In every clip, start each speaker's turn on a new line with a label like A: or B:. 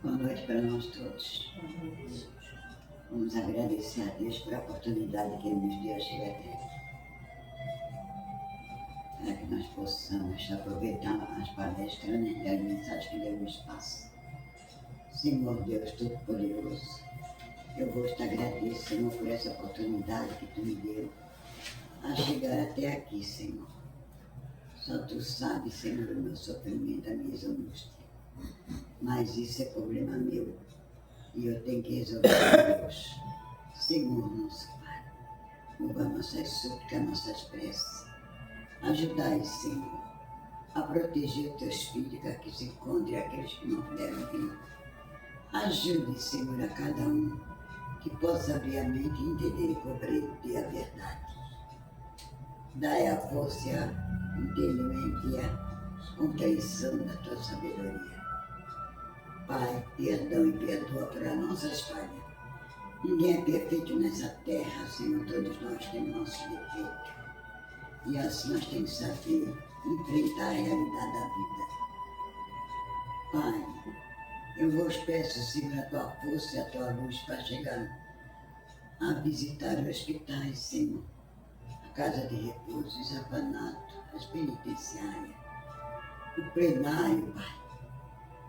A: Boa noite para nós todos. Vamos agradecer a Deus por a oportunidade que Ele nos deu de chegar até aqui. Para que nós possamos aproveitar as palestras, né, e as mensagens que Deus nos passa. Senhor Deus Todo-Poderoso, eu vou te agradecer, Senhor, por essa oportunidade que Tu me deu a chegar até aqui, Senhor. Só Tu sabes, Senhor, o meu sofrimento, a minha angústia. Mas isso é problema meu e eu tenho que resolver com Deus. Senhor, nosso Pai, ouva nossas súplicas, nossas preces. Ajudai, Senhor, a proteger os Teus filhos que aqui se encontram e aqueles que não puderam vir. Ajude, Senhor, a cada um que possa abrir a mente e entender e compreender a verdade. Dai a força, o entendimento e a compreensão da Tua sabedoria. Pai, perdão e perdoa para nossas falhas. Ninguém é perfeito nessa terra, Senhor, todos nós temos nossos defeitos. E assim nós temos que saber enfrentar a realidade da vida. Pai, eu vos peço, Senhor, a Tua força e a Tua luz para chegar a visitar os hospitais, Senhor, a casa de repouso, os orfanatos, as penitenciárias, o plenário, Pai.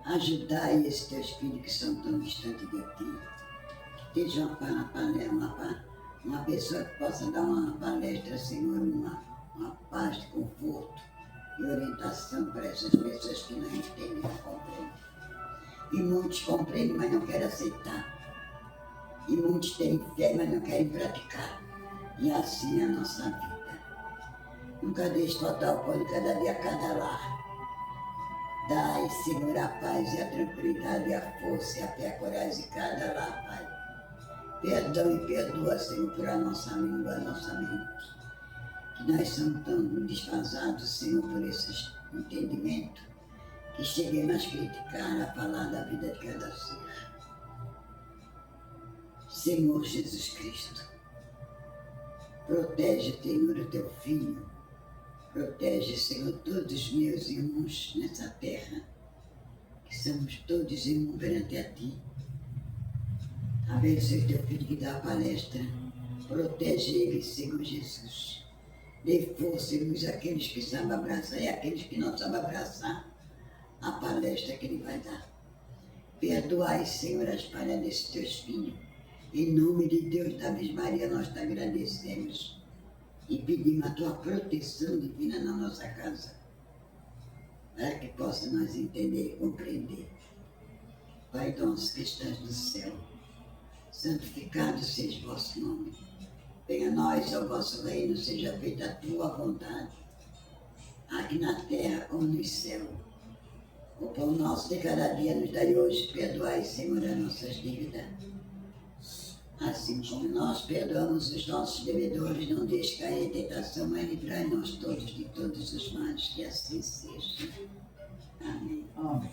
A: Ajudai esses Teus filhos que são tão distantes de Ti. Que esteja uma pessoa que possa dar uma palestra, Senhor, uma paz de conforto e orientação para essas pessoas que não entendem, não compreendem. E muitos compreendem, mas não querem aceitar. E muitos têm fé, mas não querem praticar. E assim é a nossa vida. Nunca deixe faltar o pão de cada dia a cada lar. Dai, Senhor, a paz e a tranquilidade, a força e a fé, a coragem de cada lar, Pai. Perdão e perdoa, Senhor, por a nossa língua, a nossa mente. Que nós somos tão desfasados, Senhor, por esse entendimento, que cheguemos a criticar, a falar da vida de cada ser. Senhor Jesus Cristo, protege, Senhor, o Teu Filho. Protege, Senhor, todos os meus irmãos nessa terra, que somos todos irmãos perante a Ti. Abençoe o Teu Filho que dá a palestra. Protege ele, Senhor Jesus. Dê força e luz àqueles que sabem abraçar e àqueles que não sabem abraçar a palestra que Ele vai dar. Perdoai, Senhor, as falhas desses Teus filhos. Em nome de Deus, da Virgem Maria, nós te agradecemos. E pedimos a Tua proteção divina na nossa casa, para que possa nós entender e compreender. Pai nosso que estás no céu, santificado seja o vosso nome. Venha a nós o vosso reino, seja feita a Tua vontade, aqui na terra como no céu. O pão nosso de cada dia nos dai hoje, perdoai, Senhor, as nossas dívidas. Assim como nós perdoamos os nossos devedores, não deixe cair em tentação, mas livrai-nos todos de todos os males, que assim seja. Amém.
B: Amém.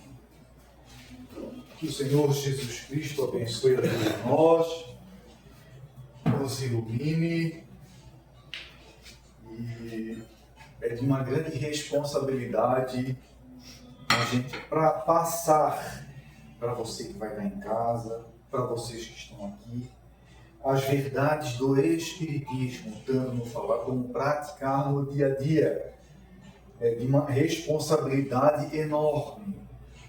B: Que o Senhor Jesus Cristo abençoe a todos nós, nos ilumine, e é de uma grande responsabilidade a gente para passar para você que vai estar em casa, para vocês que estão aqui, as verdades do Espiritismo, tanto no falar como praticar no dia a dia. É de uma responsabilidade enorme.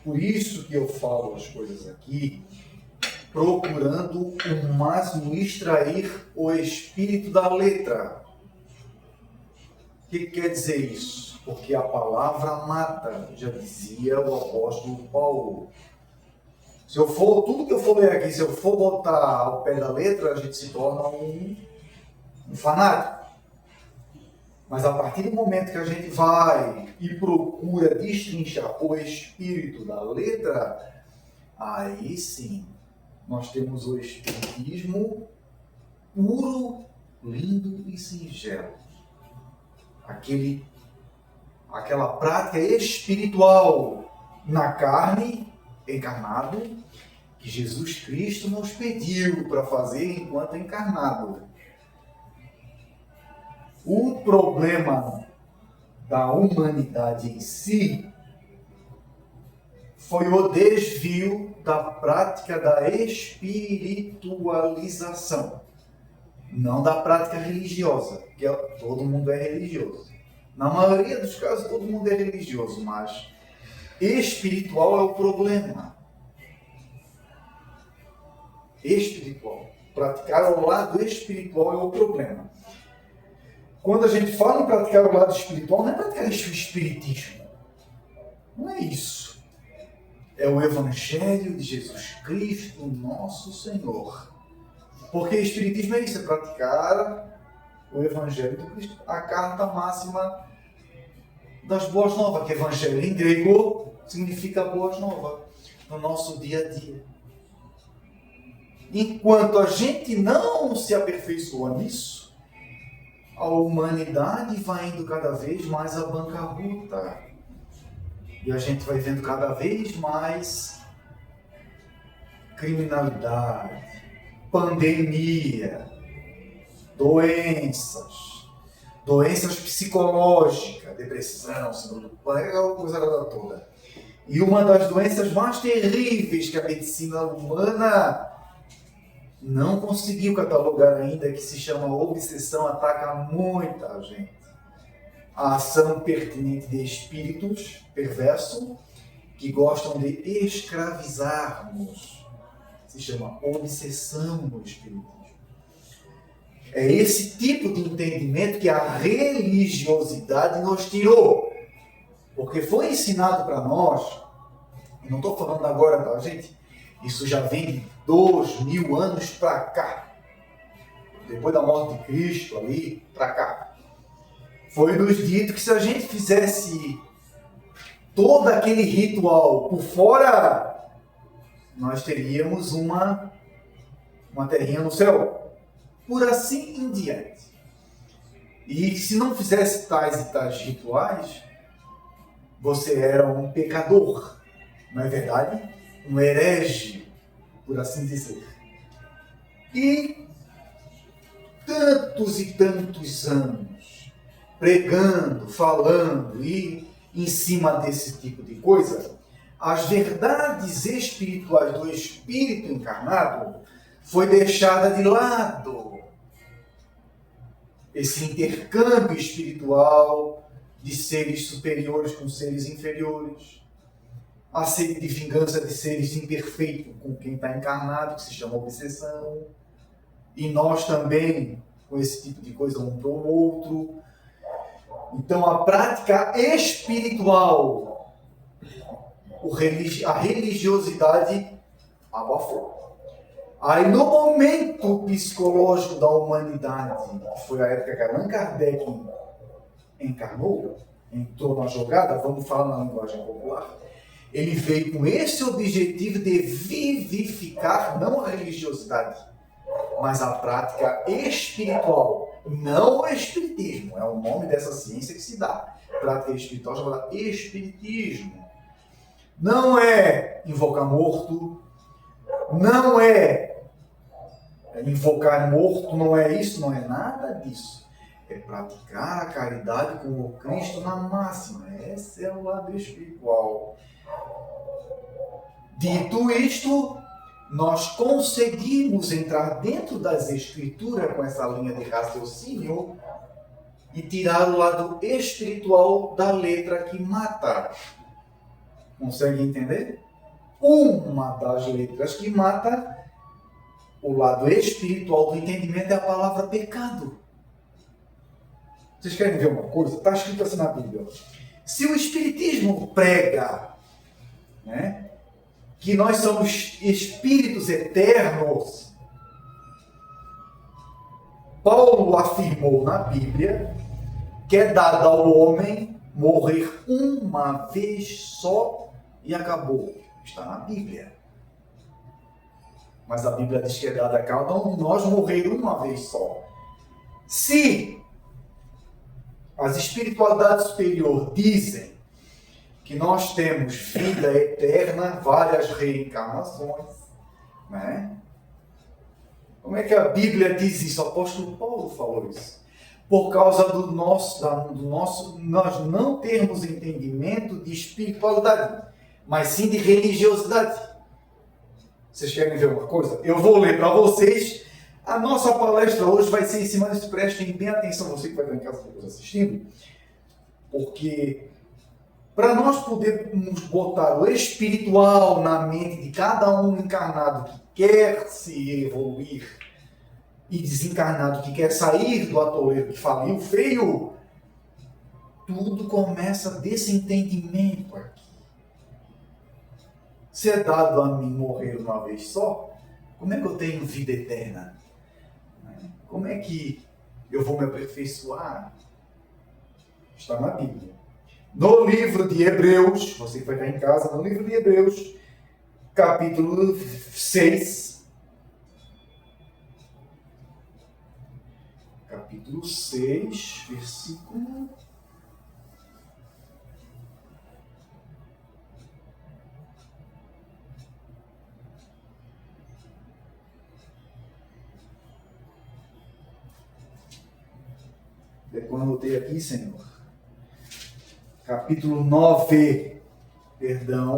B: Por isso que eu falo as coisas aqui, procurando o máximo extrair o espírito da letra. O que quer dizer isso? Porque a palavra mata, já dizia o apóstolo Paulo. Se eu for, tudo que eu for ler aqui, se eu for botar ao pé da letra, a gente se torna um fanático. Mas a partir do momento que a gente vai e procura destrinchar o espírito da letra, aí sim, nós temos o espiritismo puro, lindo e singelo. Aquela prática espiritual na carne, encarnado, que Jesus Cristo nos pediu para fazer enquanto encarnado. O problema da humanidade em si foi o desvio da prática da espiritualização. Não da prática religiosa, porque todo mundo é religioso. Na maioria dos casos, todo mundo é religioso, mas espiritual é o problema. Espiritual. Praticar o lado espiritual é o problema. Quando a gente fala em praticar o lado espiritual, não é praticar o espiritismo. Não é isso. É o Evangelho de Jesus Cristo, nosso Senhor. Porque espiritismo é isso, é praticar o Evangelho de Cristo, a carta máxima das boas novas, que Evangelho em grego significa boas novas, no nosso dia a dia. Enquanto a gente não se aperfeiçoa nisso, a humanidade vai indo cada vez mais à bancarrota. E a gente vai vendo cada vez mais criminalidade, pandemia, doenças psicológicas, depressão, síndrome do pânico, aquela coisa toda. E uma das doenças mais terríveis que a medicina humana não conseguiu catalogar ainda, que se chama obsessão, ataca muita gente. A ação pertinente de espíritos perversos que gostam de escravizar-nos. Se chama obsessão no espiritismo. É esse tipo de entendimento que a religiosidade nos tirou. Porque foi ensinado para nós, e não estou falando agora da gente, isso já vem de 2000 anos para cá. Depois da morte de Cristo ali, para cá. Foi nos dito que se a gente fizesse todo aquele ritual por fora, nós teríamos uma terrinha no céu. Por assim em diante. E se não fizesse tais e tais rituais, você era um pecador. Não é verdade? Um herege, por assim dizer. E tantos e tantos anos pregando, falando e em cima desse tipo de coisa, as verdades espirituais do espírito encarnado foi deixada de lado. Esse intercâmbio espiritual de seres superiores com seres inferiores, a sede de vingança de seres imperfeitos com quem está encarnado, que se chama obsessão, e nós também com esse tipo de coisa um para o outro. Então a prática espiritual, a religiosidade abafou. Aí no momento psicológico da humanidade, que foi a época que Allan Kardec encarnou, entrou na jogada, vamos falar na linguagem popular, ele veio com esse objetivo de vivificar não a religiosidade, mas a prática espiritual. Não o espiritismo, é o nome dessa ciência que se dá. Prática espiritual chamada espiritismo. Não é invocar morto, não é invocar morto, não é isso, não é nada disso. É praticar a caridade com o Cristo na máxima. Esse é o lado espiritual. Dito isto, nós conseguimos entrar dentro das Escrituras com essa linha de raciocínio e tirar o lado espiritual da letra que mata. Consegue entender? Uma das letras que mata o lado espiritual do entendimento é a palavra pecado. Vocês querem ver uma coisa? Está escrito assim na Bíblia. Se o Espiritismo prega, né, que nós somos espíritos eternos, Paulo afirmou na Bíblia que é dado ao homem morrer uma vez só e acabou. Está na Bíblia. Mas a Bíblia diz que é dado a cada um de nós morrer uma vez só. Se as espiritualidades superiores dizem que nós temos vida eterna, várias reencarnações, né? Como é que a Bíblia diz isso? O apóstolo Paulo falou isso. Por causa do nosso nós não termos entendimento de espiritualidade. mas sim de religiosidade. Vocês querem ver uma coisa? Eu vou ler para vocês. A nossa palestra hoje vai ser em cima disso. Prestem bem atenção, você que vai estar em casa depois assistindo, porque para nós podermos botar o espiritual na mente de cada um encarnado que quer se evoluir e desencarnado que quer sair do atoleiro que faliu feio, tudo começa desse entendimento aqui. Se é dado a mim morrer uma vez só, como é que eu tenho vida eterna? Como é que eu vou me aperfeiçoar? Está na Bíblia. No livro de Hebreus, você que vai estar em casa, no livro de Hebreus, capítulo 6. Capítulo 6, versículo... Quando eu anotei aqui, Senhor. Capítulo 9,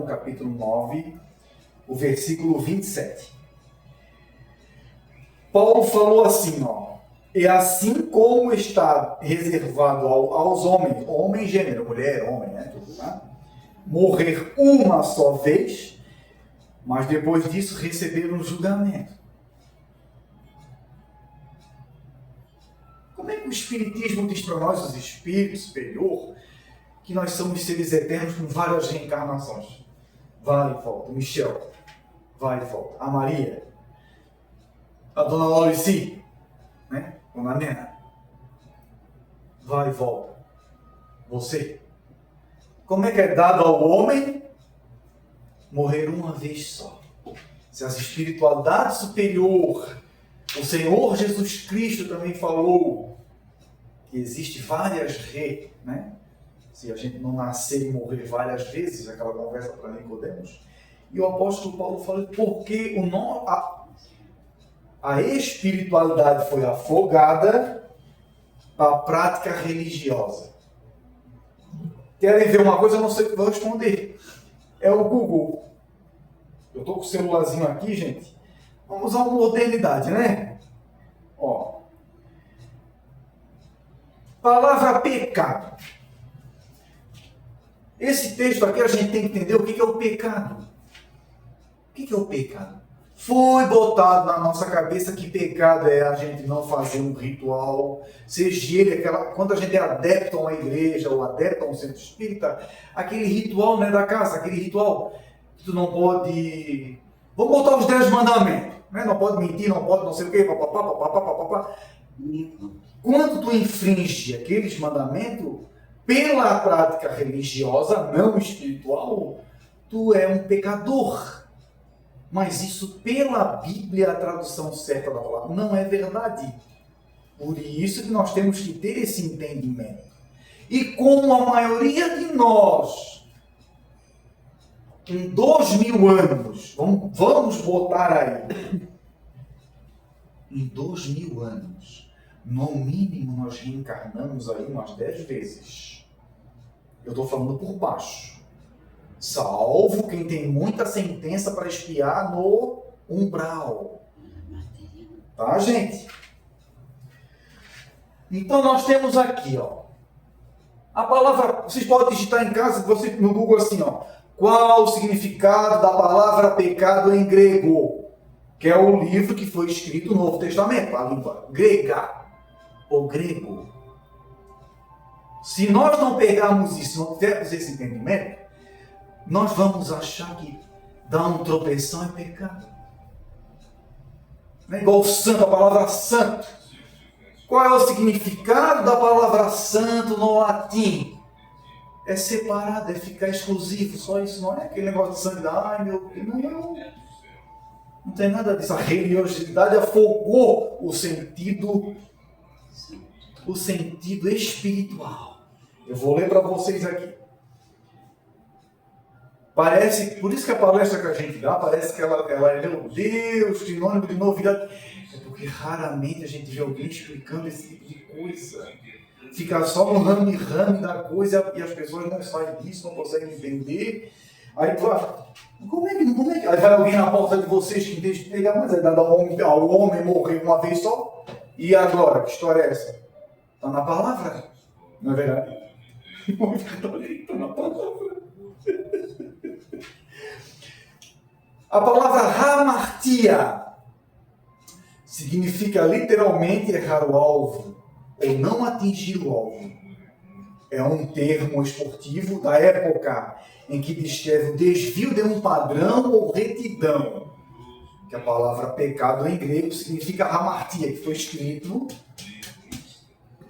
B: capítulo 9, o versículo 27. Paulo falou assim, ó. E assim como está reservado aos homens, homem, gênero, mulher, homem, né? Tudo, tá? Morrer uma só vez, mas depois disso receber um julgamento. Como é que o Espiritismo diz para nós, os espíritos superior, que nós somos seres eternos com várias reencarnações? Vai e volta. O Michel, vai e volta. A Maria, a Dona Laurici, né? Dona Nena, vai e volta. Você. Como é que é dado ao homem morrer uma vez só? Se as espiritualidades superior, o Senhor Jesus Cristo também falou que existe várias né? Se a gente não nascer e morrer várias vezes, aquela conversa para Nicodemos. E o apóstolo Paulo fala porque a espiritualidade foi afogada para a prática religiosa. Querem ver uma coisa? Eu não sei o que vou responder. É o Google. Eu estou com o celularzinho aqui, gente. Vamos usar uma modernidade, né? Ó. Palavra pecado. Esse texto aqui a gente tem que entender o que é o pecado. O que é o pecado? Foi botado na nossa cabeça que pecado é a gente não fazer um ritual, seja ele quando a gente é adepto a uma igreja ou adepto a um centro espírita, aquele ritual, né, da casa, aquele ritual que tu não pode... Vamos botar os 10 mandamentos, né? Não pode mentir, não pode não sei o quê, papapá. Quando tu infringe aqueles mandamentos, pela prática religiosa, não espiritual, tu é um pecador. Mas isso, pela Bíblia, a tradução certa da palavra, não é verdade. Por isso que nós temos que ter esse entendimento. E como a maioria de nós, em 2000 anos, vamos botar aí, em 2000 anos, no mínimo nós reencarnamos aí umas 10 vezes. Eu estou falando por baixo. Salvo quem tem muita sentença para espiar no umbral. Tá, gente? Então nós temos aqui, ó. A palavra, vocês podem digitar em casa, você no Google assim, ó. Qual o significado da palavra pecado em grego? Que é o livro que foi escrito no Novo Testamento, a língua grega, ou grego. Se nós não pegarmos isso, não tivermos esse entendimento, nós vamos achar que dar um tropeção é pecado. Não é igual o santo, a palavra santo. Qual é o significado da palavra santo no latim? É separado, é ficar exclusivo, só isso, não é aquele negócio de santidade, ai meu Deus, não tem nada disso. A religiosidade afogou o sentido espiritual. Eu vou ler para vocês aqui. Parece, por isso que a palestra que a gente dá, parece que ela é, meu Deus, sinônimo de novidade. É porque raramente a gente vê alguém explicando esse tipo de coisa. Fica só no rame da coisa e as pessoas não saem disso, não conseguem entender. Aí tu vai, como é que? Aí vai alguém na porta de vocês que deixa de pegar, mas é dado ao homem morrer uma vez só? E agora? Que história é essa? Está na palavra, não é verdade? Está na palavra. A palavra hamartia significa literalmente errar o alvo ou não atingir o alvo. É um termo esportivo da época em que descreve o desvio de um padrão ou retidão. Que a palavra pecado em grego significa hamartia, que foi escrito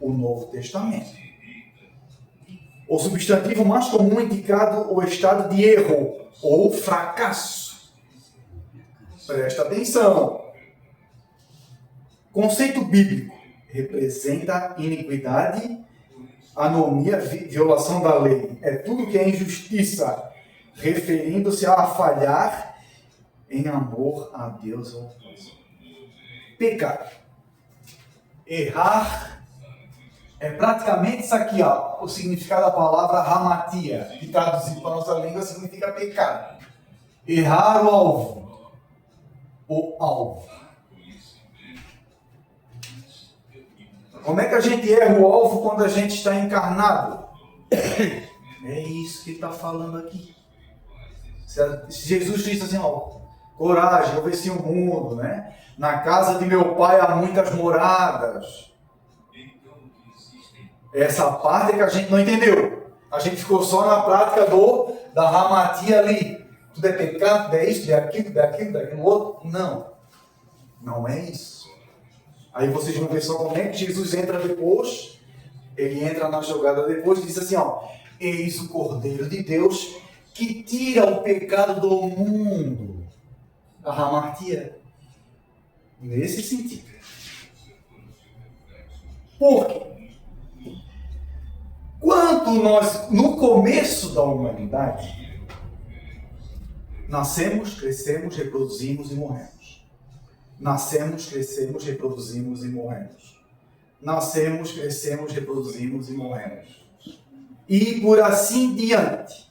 B: o Novo Testamento. O substantivo mais comum indicado o estado de erro ou fracasso. Presta atenção. Conceito bíblico representa iniquidade, anomia, violação da lei. É tudo que é injustiça, referindo-se a falhar em amor a Deus ou ao próximo. Pecar. Errar é praticamente isso aqui, ó, o significado da palavra hamatia, que traduzido para a nossa língua significa pecar. Errar o alvo. O alvo. Como é que a gente erra o alvo quando a gente está encarnado? É isso que ele está falando aqui. Se Jesus disse assim, ó, coragem, eu venci o mundo, né? Na casa de meu pai há muitas moradas. Essa parte é que a gente não entendeu. A gente ficou só na prática da hamatia ali. Tudo é pecado, tudo é isso, tudo é aquilo, tudo é aquilo, tudo é aquilo outro. Não. Não é isso. Aí vocês vão ver só como é que Jesus entra depois. Ele entra na jogada depois e diz assim, ó. Eis o Cordeiro de Deus que tira o pecado do mundo. A hamartia. Nesse sentido. Por quê? Quando nós, no começo da humanidade, nascemos, crescemos, reproduzimos e morremos. Nascemos, crescemos, reproduzimos e morremos. Nascemos, crescemos, reproduzimos e morremos. E por assim diante.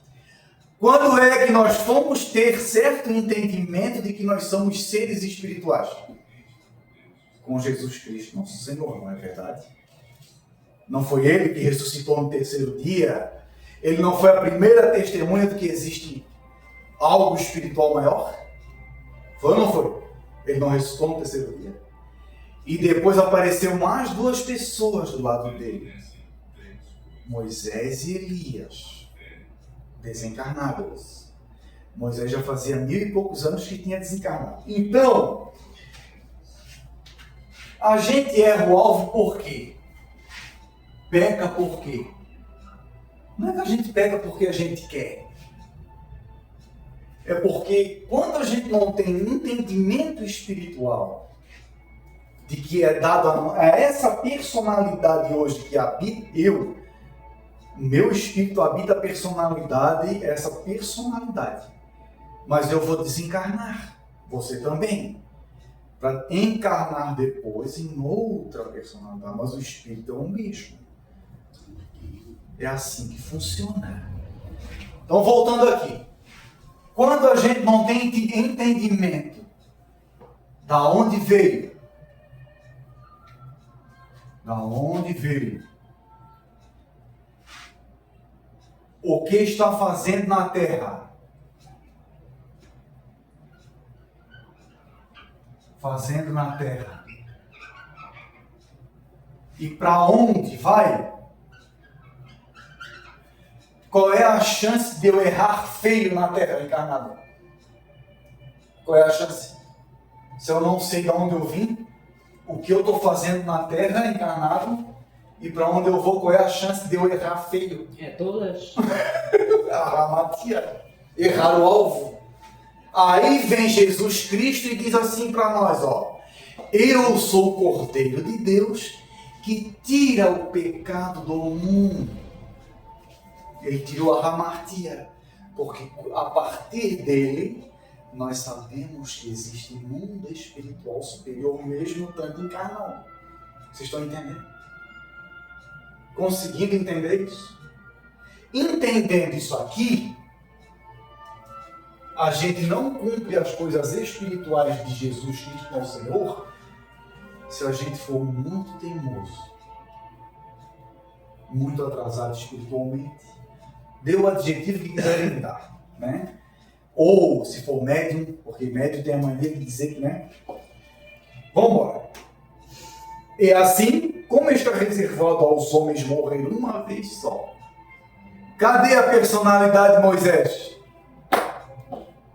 B: Quando é que nós fomos ter certo entendimento de que nós somos seres espirituais? Com Jesus Cristo, nosso Senhor, não é verdade? Não foi Ele que ressuscitou no terceiro dia? Ele não foi a primeira testemunha de que existe algo espiritual maior? Foi ou não foi? Ele não ressuscitou no terceiro dia? E depois apareceu mais duas pessoas do lado dele. Moisés e Elias. Desencarnados. Moisés já fazia 1000 e poucos anos que tinha desencarnado. Então, a gente erra o alvo por quê? Peca por quê? Não é que a gente peca porque a gente quer. É porque quando a gente não tem entendimento espiritual de que é dado a essa personalidade hoje que habita eu, meu espírito habita a personalidade, essa personalidade. Mas eu vou desencarnar, você também, para encarnar depois em outra personalidade, mas o espírito é o mesmo. É assim que funciona. Então, voltando aqui. Quando a gente não tem entendimento da onde veio, o que está fazendo na Terra, e para onde vai, qual é a chance de eu errar feio na Terra encarnada? Qual é a chance? Se eu não sei de onde eu vim, o que eu estou fazendo na Terra encarnado, e para onde eu vou, qual é a chance de eu errar feio?
C: É todas.
B: A matia, errar o alvo. Aí vem Jesus Cristo e diz assim para nós, ó. Eu sou o Cordeiro de Deus que tira o pecado do mundo. Ele tirou a hamartia, porque a partir dele nós sabemos que existe um mundo espiritual superior mesmo tanto encarnado. Vocês estão entendendo? Conseguindo entender isso? Entendendo isso aqui, a gente não cumpre as coisas espirituais de Jesus Cristo, nosso Senhor, se a gente for muito teimoso, muito atrasado espiritualmente, dê o adjetivo que quiserem dar, né? Ou, se for médium, porque médium tem a maneira de dizer que, né? Vamos embora. E assim, como está reservado aos homens morrer uma vez só. Cadê a personalidade de Moisés?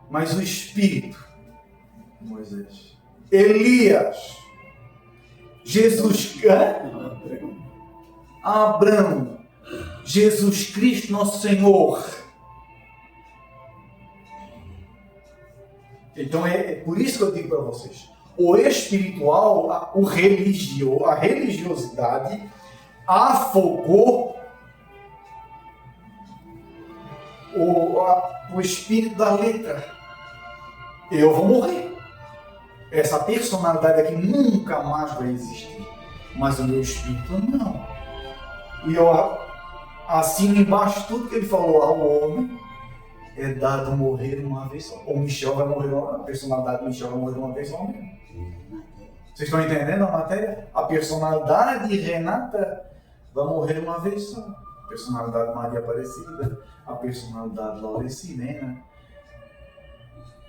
B: Mas o espírito de Moisés. Elias. Jesus. Abraão. Jesus Cristo, nosso Senhor. Então é por isso que eu digo para vocês. O espiritual, a religiosidade afogou o espírito da letra. Eu vou morrer. Essa personalidade aqui nunca mais vai existir. Mas o meu espírito não. E eu assino embaixo tudo que ele falou ao homem. É dado morrer uma vez só. O Michel vai morrer, a personalidade do Michel vai morrer uma vez só mesmo. Vocês estão entendendo a matéria? A personalidade de Renata vai morrer uma vez só. A personalidade de Maria Aparecida, a personalidade de Laurecina.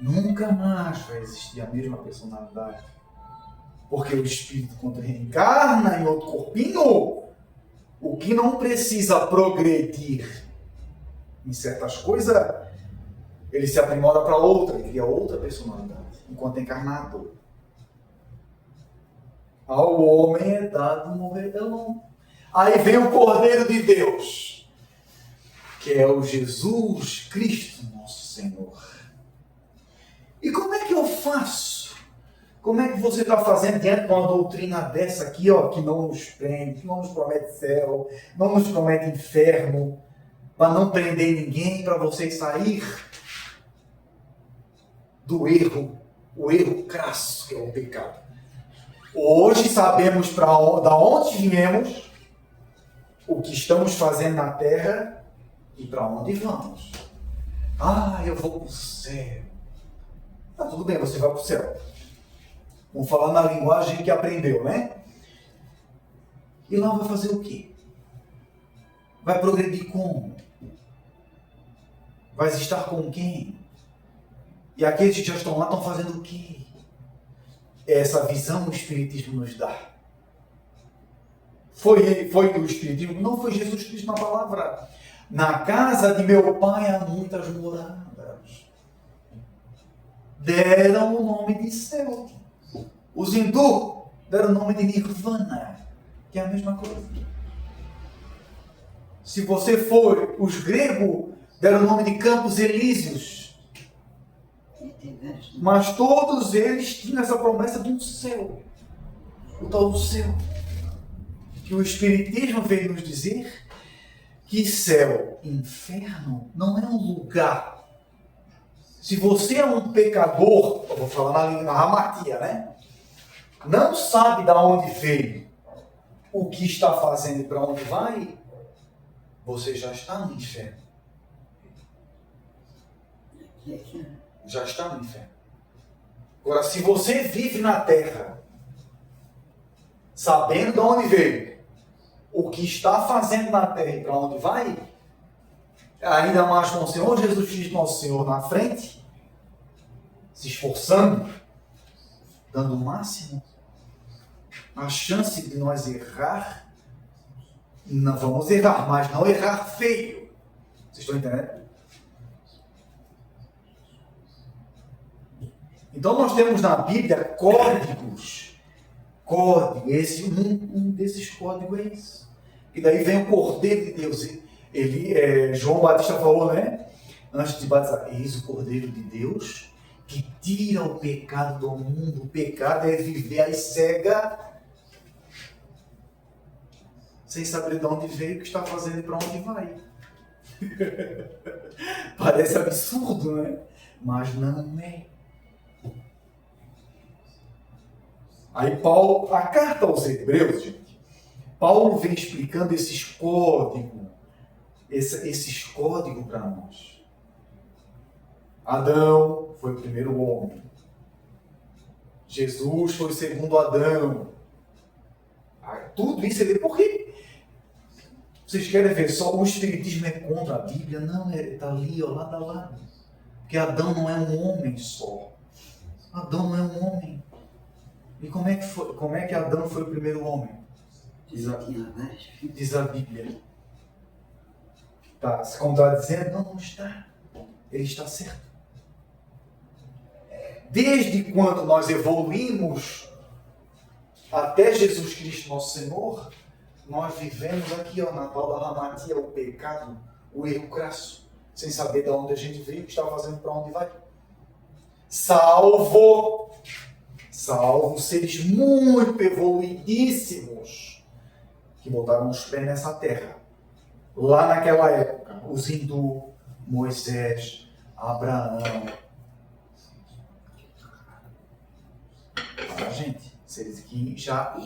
B: Nunca mais vai existir a mesma personalidade. Porque o espírito, quando reencarna em outro corpinho, o que não precisa progredir em certas coisas, ele se aprimora para outra, ele cria outra personalidade, enquanto encarnado. Ao homem é dado morrer de longe. Aí vem o Cordeiro de Deus, que é o Jesus Cristo, nosso Senhor. E como é que eu faço? Como é que você está fazendo diante de uma doutrina dessa aqui, ó, que não nos prende, que não nos promete céu, não nos promete inferno, para não prender ninguém, para você sair do erro, o erro crasso que é o pecado. Hoje sabemos da onde viemos, o que estamos fazendo na terra e para onde vamos. Ah, eu vou para o céu. Tá tudo bem, você vai para o céu. Vamos falar na linguagem que aprendeu, né? E lá vai fazer o quê? Vai progredir como? Vai estar com quem? E aqueles que já estão lá estão fazendo o quê? Essa visão o Espiritismo nos dá. Foi o Espiritismo? Não, foi Jesus Cristo na palavra. Na casa de meu pai há muitas moradas. Deram o nome de céu. Os hindus deram o nome de Nirvana, que é a mesma coisa. Se você for, os gregos deram o nome de Campos Elíseos. Mas todos eles tinham essa promessa de um céu. O tal do céu. Que o Espiritismo veio nos dizer que céu, inferno, não é um lugar. Se você é um pecador, eu vou falar na Ramatia, né? Não sabe de onde veio, o que está fazendo e para onde vai, você já está no inferno. Já está no inferno. Agora, se você vive na terra, sabendo de onde veio, o que está fazendo na terra e para onde vai, ainda mais com o Senhor Jesus Cristo, nosso Senhor, na frente, se esforçando, dando o máximo, a chance de nós errar, não vamos errar, mas não errar feio. Vocês estão entendendo? Então nós temos na Bíblia códigos. Um desses códigos é isso. E daí vem o Cordeiro de Deus. João Batista falou, né? Antes de batizar, eis o Cordeiro de Deus que tira o pecado do mundo. O pecado é viver às cegas, sem saber de onde veio, o que está fazendo e para onde vai. Parece absurdo, né? Mas não é. Aí Paulo, a carta aos Hebreus, gente, Paulo vem explicando esses códigos para nós. Adão foi o primeiro homem. Jesus foi o segundo Adão. Tudo isso é por quê? Vocês querem ver só o Espiritismo é contra a Bíblia? Não, está ali, ó, lado a lado. Porque Adão não é um homem só. Adão não é um homem. E como é que Adão foi o primeiro homem? Diz a Bíblia. Está se contradizendo? Não está. Ele está certo. Desde quando nós evoluímos até Jesus Cristo, nosso Senhor, nós vivemos aqui, ó, na tal da Hamatia, o pecado, o erro crasso, sem saber de onde a gente veio, o que está fazendo, para onde vai. Salvo seres muito evoluidíssimos que botaram os pés nessa terra. Lá naquela época, os hindus, Moisés, Abraão. Gente, seres que já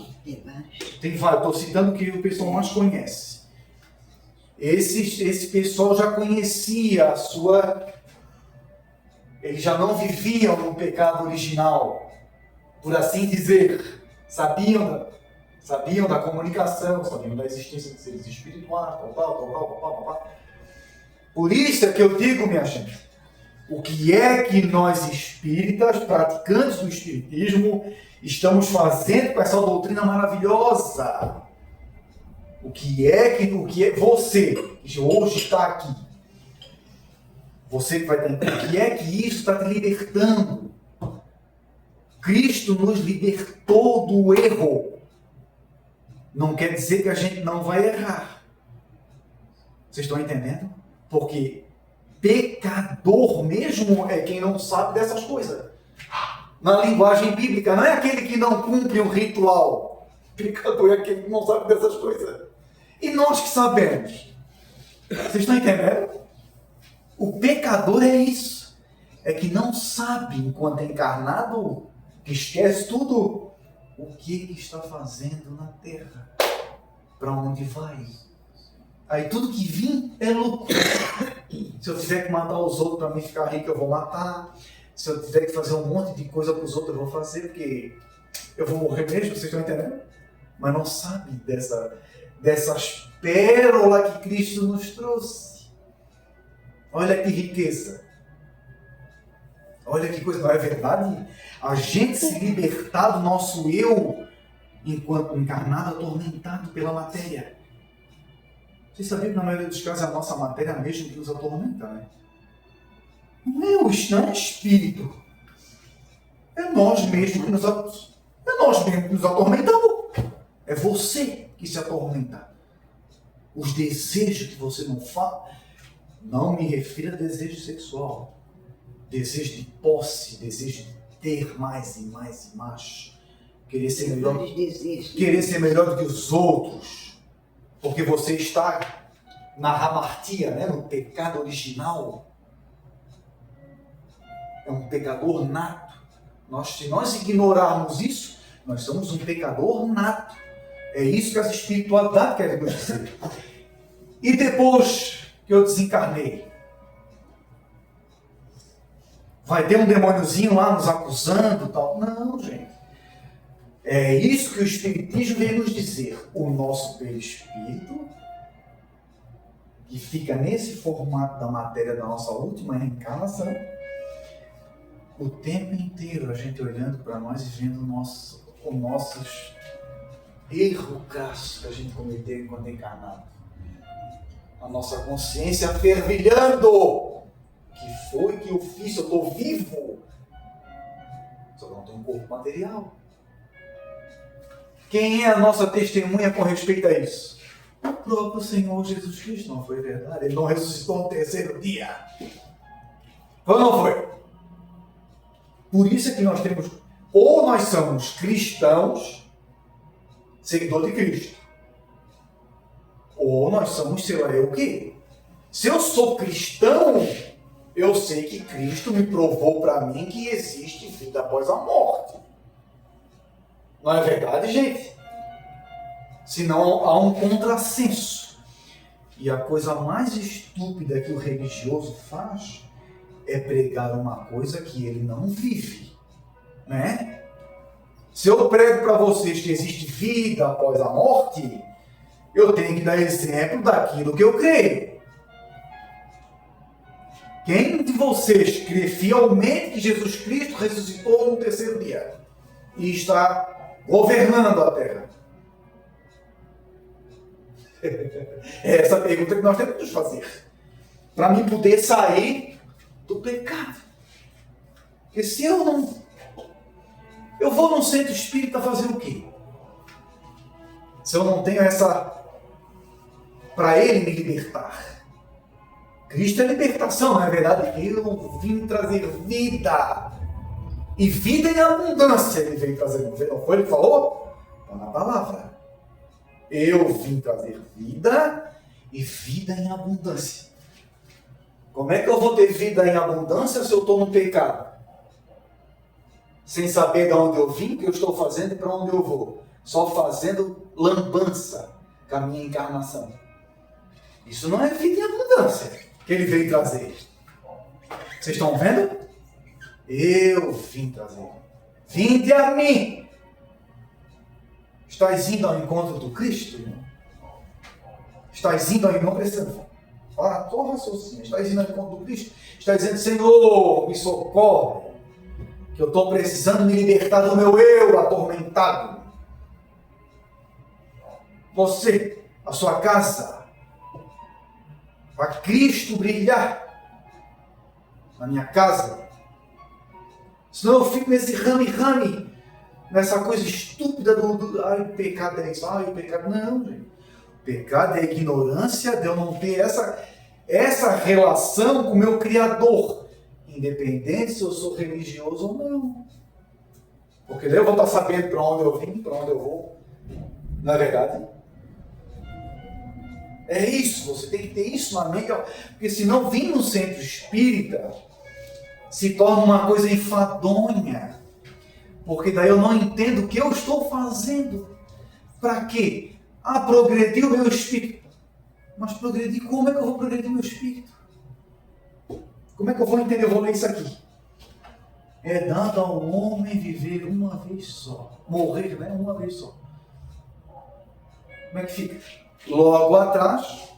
B: tem vários. Estou citando o que o pessoal mais conhece. Esse pessoal já conhecia a sua. Eles já não viviam no pecado original, por assim dizer. Sabiam da comunicação, sabiam da existência de seres espirituais, tal. Por isso é que eu digo, minha gente, o que é que nós espíritas, praticantes do espiritismo, estamos fazendo com essa doutrina maravilhosa? O que é você que hoje está aqui? Você que vai ter, o que é que isso está te libertando? Cristo nos libertou do erro. Não quer dizer que a gente não vai errar. Vocês estão entendendo? Porque pecador mesmo é quem não sabe dessas coisas. Na linguagem bíblica, não é aquele que não cumpre um ritual. Pecador é aquele que não sabe dessas coisas. E nós que sabemos. Vocês estão entendendo? O pecador é isso. É que não sabe, enquanto é encarnado, que esquece tudo, o que está fazendo na terra. Para onde vai. Aí tudo que vim é loucura. Se eu tiver que matar os outros para mim ficar rico, eu vou matar. Se eu tiver que fazer um monte de coisa para os outros, eu vou fazer, porque eu vou morrer mesmo, vocês estão entendendo? Mas não sabe dessas pérolas que Cristo nos trouxe. Olha que riqueza. Olha que coisa, não é verdade? A gente se libertar do nosso eu, enquanto encarnado, atormentado pela matéria. Vocês sabiam que na maioria dos casos é a nossa matéria mesmo que nos atormenta, né? Não é espírito. É nós mesmos que nos atormentamos. É você que se atormenta. Os desejos que você não fala, não me refiro a desejo sexual. Desejo de posse, desejo de ter mais e mais e mais. Querer ser melhor do que os outros. Porque você está na hamartia, né? No pecado original. É um pecador nato. Se nós ignorarmos isso, nós somos um pecador nato. É isso que as espiritualidades querem nos dizer. E depois que eu desencarnei, vai ter um demôniozinho lá nos acusando e tal? Não, gente. É isso que o Espiritismo vem nos dizer. O nosso perispírito, que fica nesse formato da matéria da nossa última reencarnação, o tempo inteiro a gente olhando para nós e vendo os nossos erros crassos que a gente cometeu enquanto encarnado. A nossa consciência fervilhando. O que foi que eu fiz? Eu estou vivo. Só que não tenho um corpo material. Quem é a nossa testemunha com respeito a isso? O próprio Senhor Jesus Cristo. Não foi verdade? Ele não ressuscitou no terceiro dia. Ou não foi? Por isso é que nós temos, ou nós somos cristãos, seguidor de Cristo, ou nós somos, sei lá, o quê? Se eu sou cristão, eu sei que Cristo me provou para mim que existe vida após a morte. Não é verdade, gente? Senão há um contrassenso. E a coisa mais estúpida que o religioso faz é pregar uma coisa que ele não vive, né? Se eu prego para vocês que existe vida após a morte, eu tenho que dar exemplo daquilo que eu creio. Quem de vocês crê fielmente que Jesus Cristo ressuscitou no terceiro dia e está governando a terra? É essa pergunta que nós temos que nos fazer. Para mim poder sair do pecado. Porque se eu não... Eu vou num centro espírita fazer o quê? Se eu não tenho essa... Para ele me libertar. Cristo é libertação, não é verdade? Eu vim trazer vida. E vida em abundância ele veio trazer. Não foi ele que falou? Está na palavra. Eu vim trazer vida e vida em abundância. Como é que eu vou ter vida em abundância se eu estou no pecado? Sem saber de onde eu vim, o que eu estou fazendo e para onde eu vou. Só fazendo lambança com a minha encarnação. Isso não é vida em abundância que ele veio trazer. Vocês estão vendo? Eu vim trazer. Vinde a mim. Estás indo ao encontro do Cristo, irmão? Estás indo ao encontro desse... Ah, estou raciocínio. Estás indo ao encontro do Cristo? Estás dizendo, Senhor, me socorre, que eu estou precisando me libertar do meu eu atormentado. Você, a sua casa, para Cristo brilhar na minha casa. Senão eu fico nesse rame-rame, nessa coisa estúpida ai, o pecado é isso, ai, o pecado... Não, gente. O pecado é a ignorância de eu não ter essa relação com o meu Criador, independente se eu sou religioso ou não. Porque daí eu vou estar sabendo para onde eu vim, para onde eu vou. Não é verdade? É isso, você tem que ter isso na mente, porque senão vir no centro espírita se torna uma coisa enfadonha. Porque daí eu não entendo o que eu estou fazendo. Para quê? Ah, progredir o meu espírito. Mas progredir, como é que eu vou progredir o meu espírito? Como é que eu vou entender? Eu vou ler isso aqui. É dado ao homem viver uma vez só. Morrer, né? Uma vez só. Como é que fica? Logo atrás,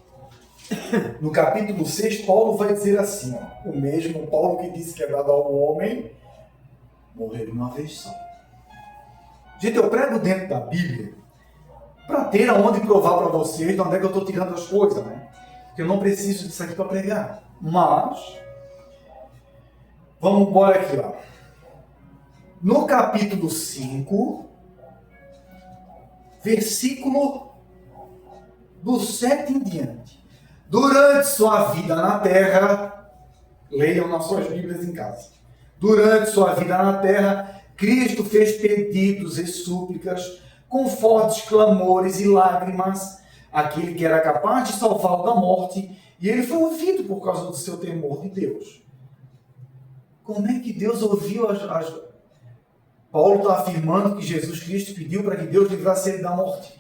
B: no capítulo 6, Paulo vai dizer assim, ó, o mesmo Paulo que disse que é dado ao homem morrer uma vez só. Gente, eu prego dentro da Bíblia para ter aonde provar para vocês de onde é que eu estou tirando as coisas, né? Porque eu não preciso disso aqui para pregar. Mas, vamos embora aqui, ó. No capítulo 5, versículo do 7 em diante. Durante sua vida na terra, leiam nas suas Bíblias em casa. Durante sua vida na terra, Cristo fez pedidos e súplicas com fortes clamores e lágrimas àquele que era capaz de salvá-lo da morte, e ele foi ouvido por causa do seu temor de Deus. Como é que Deus ouviu Paulo está afirmando que Jesus Cristo pediu para que Deus livrasse ele da morte.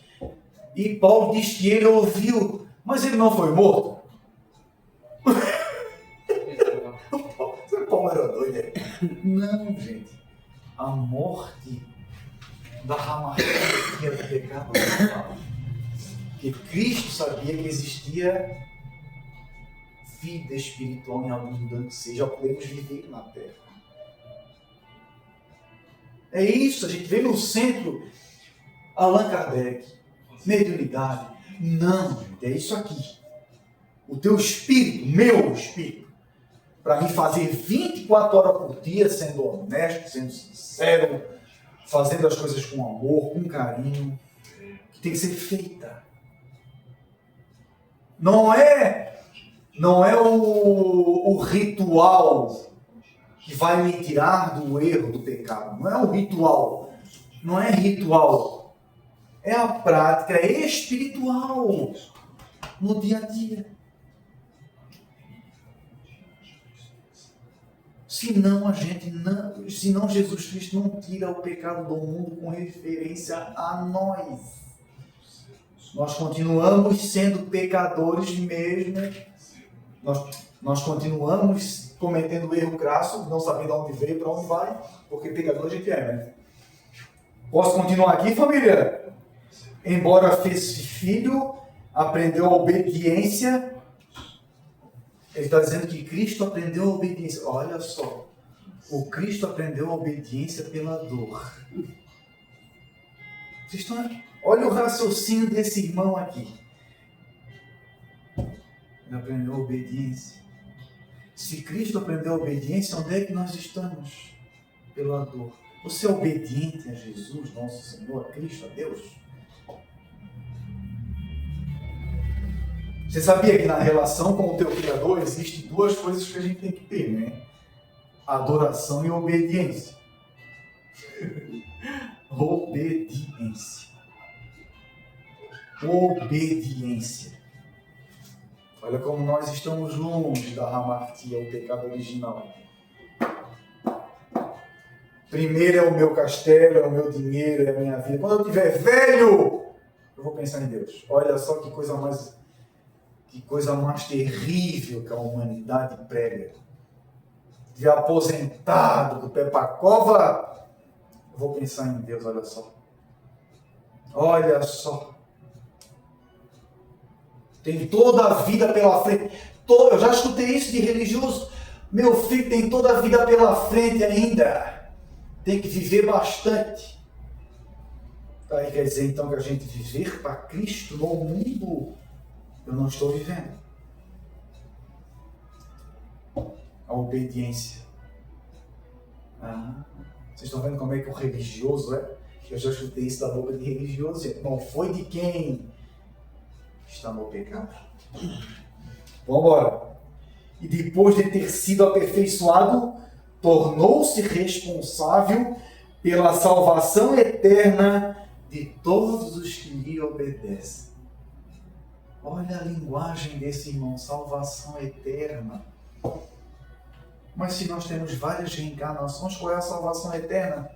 B: E Paulo diz que ele ouviu, mas ele não foi morto. Paulo era doido. Não, gente. A morte da ramaria do pecado. Porque Cristo sabia que existia vida espiritual em abundância. Já podemos viver na terra. É isso, a gente vê no centro Allan Kardec, mediunidade. Não, gente, é isso aqui. O teu espírito, meu espírito, para me fazer 24 horas por dia, sendo honesto, sendo sincero, fazendo as coisas com amor, com carinho, que tem que ser feita. Não é o ritual que vai me tirar do erro, do pecado. Não é o ritual. Não é ritual. É a prática espiritual no dia a dia. Senão Jesus Cristo não tira o pecado do mundo com referência a nós. Nós continuamos sendo pecadores mesmo. Nós continuamos cometendo erro crasso, não sabendo de onde veio, para onde vai, porque pecador a gente é, né? Posso continuar aqui, família? Embora fez filho, aprendeu a obediência. Ele está dizendo que Cristo aprendeu a obediência. Olha só, o Cristo aprendeu a obediência pela dor. Vocês estão... Olha o raciocínio desse irmão aqui. Ele aprendeu a obediência. Se Cristo aprendeu a obediência, onde é que nós estamos? Pela dor. Você é obediente a Jesus, nosso Senhor, a Cristo, a Deus? Você sabia que na relação com o teu Criador existem duas coisas que a gente tem que ter, né? Adoração e obediência. Obediência. Obediência. Olha como nós estamos longe da hamartia, o pecado original. Primeiro é o meu castelo, é o meu dinheiro, é a minha vida. Quando eu estiver velho, eu vou pensar em Deus. Olha só que coisa mais terrível que a humanidade prega. De aposentado, do pé para cova, eu vou pensar em Deus, olha só. Olha só. Tem toda a vida pela frente. Eu já escutei isso de religioso. Meu filho tem toda a vida pela frente ainda. Tem que viver bastante. Aí quer dizer então que a gente viver para Cristo no mundo, eu não estou vivendo. A obediência. Vocês estão vendo como é que o religioso é? Eu já escutei isso da boca de religioso. Não foi de quem está no pecado. Vamos embora. E depois de ter sido aperfeiçoado, tornou-se responsável pela salvação eterna de todos os que lhe obedecem. Olha a linguagem desse irmão, salvação eterna. Mas se nós temos várias reencarnações, qual é a salvação eterna?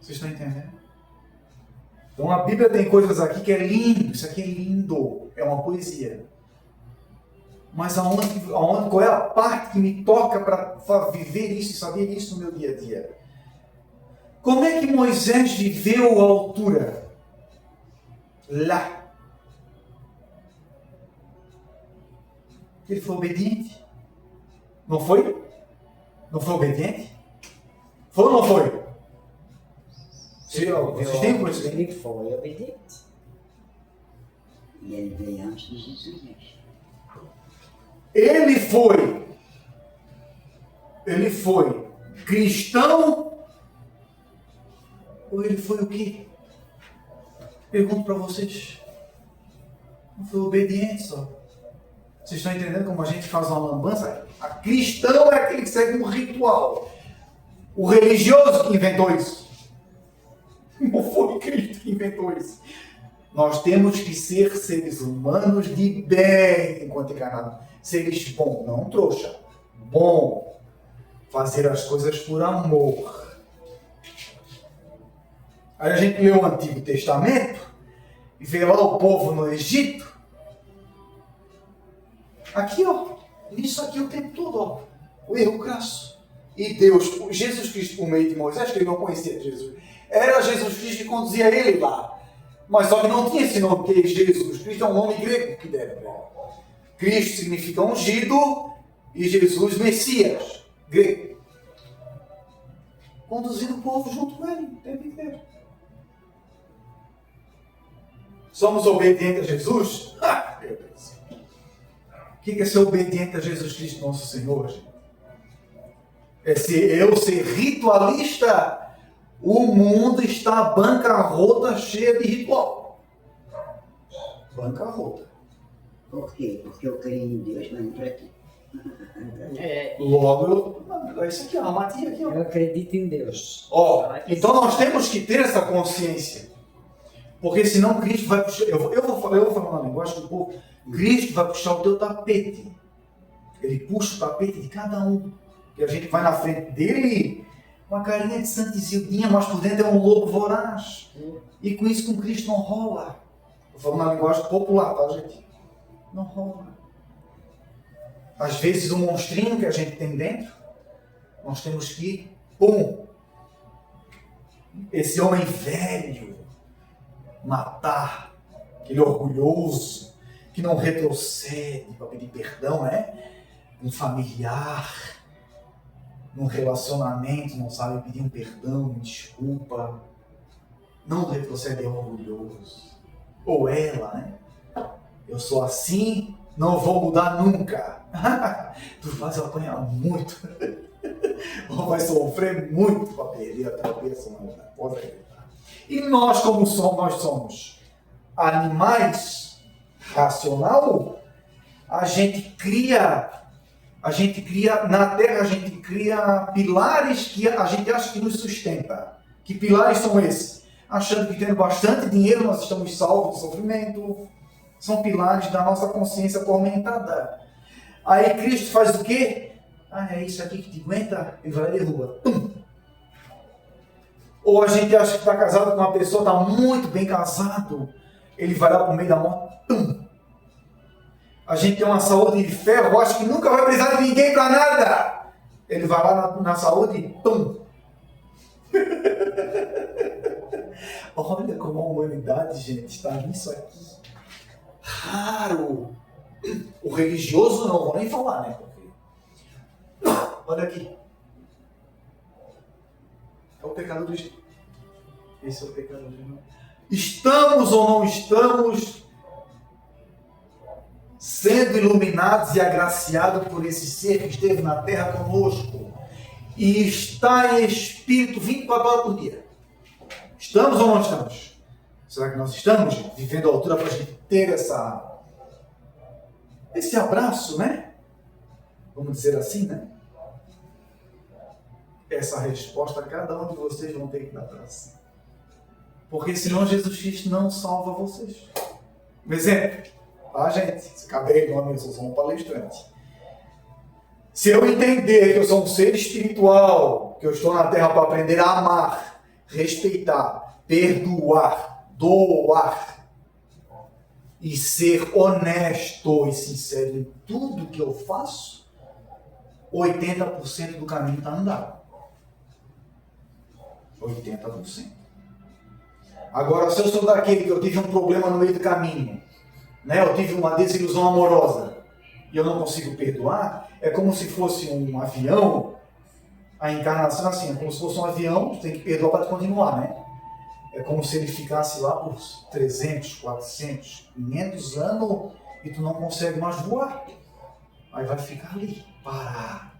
B: Vocês estão entendendo? Então a Bíblia tem coisas aqui que é lindo, isso aqui é lindo, é uma poesia. Mas qual é a parte que me toca para viver isso e saber isso no meu dia a dia? Como é que Moisés viveu a altura? Lá. Ele foi obediente. Não foi? Não foi obediente? Foi ou não foi? Vocês têm conhecimento?
C: Ele foi obediente.
A: E ele veio antes de Jesus.
B: Ele foi cristão ou ele foi o quê? Pergunto para vocês. Não foi obediente só. Vocês estão entendendo como a gente faz uma lambança? A cristão é aquele que segue um ritual. O religioso que inventou isso. Não foi Cristo que inventou isso. Nós temos que ser seres humanos de bem enquanto encarnados. Seres bons, não trouxa. Bom. Fazer as coisas por amor. Aí a gente lê o Antigo Testamento e vê lá o povo no Egito. Aqui, ó. Isso aqui o tempo todo, ó. O erro crasso. E Deus, Jesus Cristo, por meio de Moisés, que ele não conhecia Jesus. Era Jesus Cristo que conduzia ele lá. Mas só que não tinha esse nome, que Jesus Cristo é um nome grego que deram para ele. Cristo significa ungido e Jesus Messias, grego. Conduzindo o povo junto com ele o tempo inteiro. Somos obedientes a Jesus? Meu Deus. O que é ser obediente a Jesus Cristo, nosso Senhor? É eu ser ritualista. O mundo está bancarrota, cheia de ritual. Bancarrota.
A: Por quê? Porque eu creio em Deus, mas não para ti.
B: Logo, isso aqui, ó, a matinha aqui, ó.
C: Eu acredito em Deus.
B: Então nós temos que ter essa consciência. Porque senão Cristo vai puxar. Eu vou falar uma linguagem do povo. Cristo vai puxar o teu tapete. Ele puxa o tapete de cada um. E a gente vai na frente dele, uma carinha de Santa Isildinha, mas por dentro é um lobo voraz. E com isso com Cristo não rola. Vou falar uma linguagem popular, tá, gente? Não rola. Às vezes o monstrinho que a gente tem dentro, nós temos que, esse homem velho, matar, aquele orgulhoso, que não retrocede para pedir perdão, um familiar, num relacionamento, não sabe pedir um perdão, uma desculpa, não retrocede, é orgulhoso. Ou ela, eu sou assim, não vou mudar nunca. Tu vais apanhar muito, ou vai sofrer muito para perder a cabeça, pode acreditar. E nós, como somos, nós somos animais racional, a gente cria na Terra, a gente cria pilares que a gente acha que nos sustenta. Que pilares são esses? Achando que tendo bastante dinheiro nós estamos salvos do sofrimento. São pilares da nossa consciência atormentada. Aí Cristo faz o quê? É isso aqui que te aguenta? Ele vai lá e derruba. Pum! Ou a gente acha que está casado com uma pessoa, está muito bem casado, ele vai lá por meio da morte. Pum! A gente tem uma saúde de ferro, acha que nunca vai precisar de ninguém para nada. Ele vai lá na saúde e pum! Olha como a humanidade, gente, está nisso aqui. Raro. O religioso não vou nem falar, né? Olha aqui. É o pecado do Egito. Esse é o pecado do Egito. Estamos ou não estamos sendo iluminados e agraciados por esse ser que esteve na terra conosco e está em espírito 24 horas por dia? Estamos ou não estamos? Será que nós estamos vivendo a altura para a gente ter esse abraço, né? Vamos dizer assim, né? Essa resposta cada um de vocês vão ter que dar para si. Porque senão Jesus Cristo não salva vocês. Um exemplo, tá, gente? Se caber em nome, eu sou um palestrante. Se eu entender que eu sou um ser espiritual, que eu estou na Terra para aprender a amar, respeitar, perdoar, doar e ser honesto e sincero em tudo que eu faço, 80% do caminho está andado. 80%. Agora, se eu sou daquele que eu tive um problema no meio do caminho, né? Eu tive uma desilusão amorosa e eu não consigo perdoar, é como se fosse um avião, a encarnação assim, é como se fosse um avião, tu tem que perdoar para continuar, né? É como se ele ficasse lá por 300, 400, 500 anos e tu não consegue mais voar. Aí vai ficar ali, parar.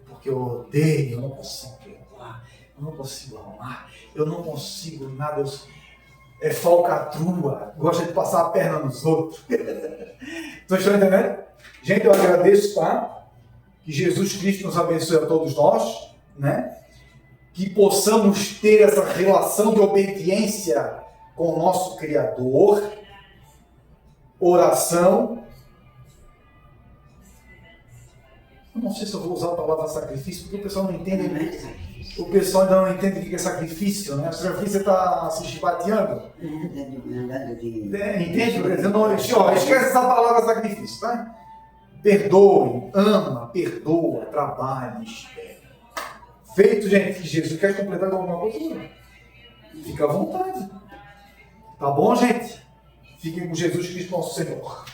B: Porque eu odeio, eu não consigo perdoar, eu não consigo amar, eu não consigo nada, é falcatrua, gosta de passar a perna nos outros. Vocês estão entendendo? Gente, eu agradeço, tá? Que Jesus Cristo nos abençoe a todos nós, né? Que possamos ter essa relação de obediência com o nosso Criador, oração. Eu não sei se eu vou usar a palavra sacrifício, porque o pessoal não entende. O pessoal ainda não entende o que é sacrifício, né? O sacrifício está se chibateando. Entende? Esquece essa palavra sacrifício, tá? Perdoe, ama, perdoa, trabalhe, espera. Feito, gente, que Jesus quer completar com alguma coisa? Fica à vontade. Tá bom, gente? Fiquem com Jesus Cristo, nosso Senhor.